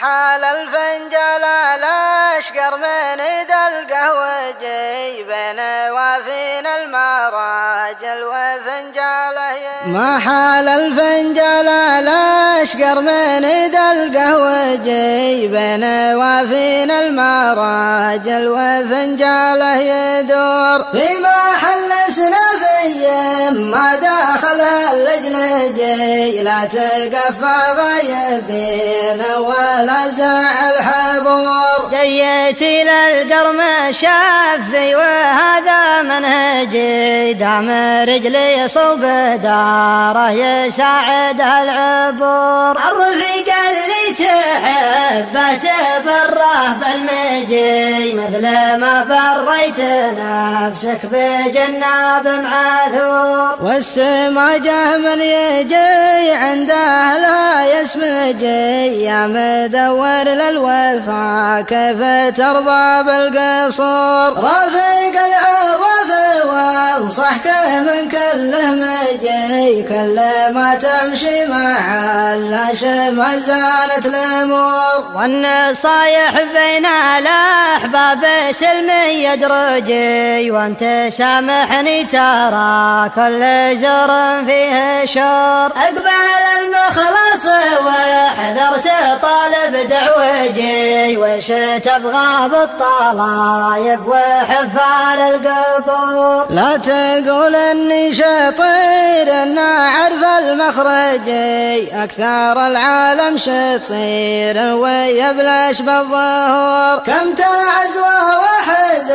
حال الفنجل الأشقر من إيد القهوجي بين وافين المراجل وفنجاله ما حال الفنجل الأشقر من إيد القهوجي بين وافين المراجل وفنجاله يدور في محل سنفي ما داخل اللجلجي لا تقفى غيبين ولا زع الحضور جيتي للقرم شافي وهذا منهجي دام رجلي صوب داره يساعد العبور الرفيق اللي تحبه تبره بالمجي مثل ما بريت نفسك بجناب معذور والسماجه من يجي عند اهلها يسمجي يا مدور للوفا كيف ترضى بالقصور رفيق العرف وانصحك من كله مجي كل ما تمشي مع الهشم زالت الامور والنصايح بين الاحباب سلمي يدرجي وانت سامحني ترى كل زر فيه شر اقبل المخلص واحذر تطالب دعوجي وش تبغى بالطلايب وحفال القبور لا تقول اني شطير ان اعرف المخرجي اكثر العالم شطير ويبلش بالظهور كم تعزوى واحد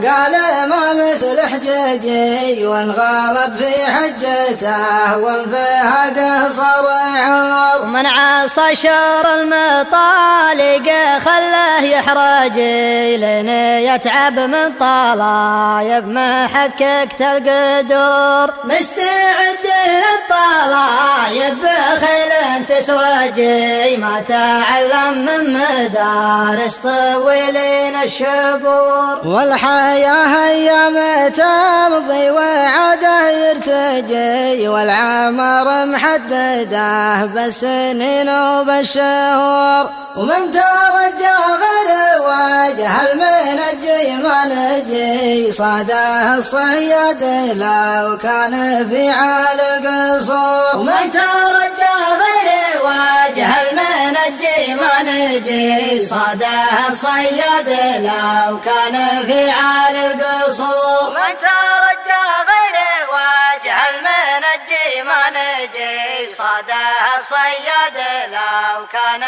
قال ما مثل حججي وانغلب في حجته وانفها قصر عور ومن عصى شر المطالق خله يحرجي لين يتعب من طلايب ما حككت القدور مستعد للطلايب بخيل تسوجي ما تعلم من مدارس طويلين الشبور والحياة ايام تمضي وعده يرتجي والعمر محدده بالسنين وبالشهور ومن ترجى غير وجه المنجي ما نجي صاده الصياد لو كان في عال القصور ومن ترجى غير وجه المنجي ما نجي صاده الصياد لو كان في عال القصور ومن ترجى غير وجه المنجي ما نجي صاده الصياد لو كان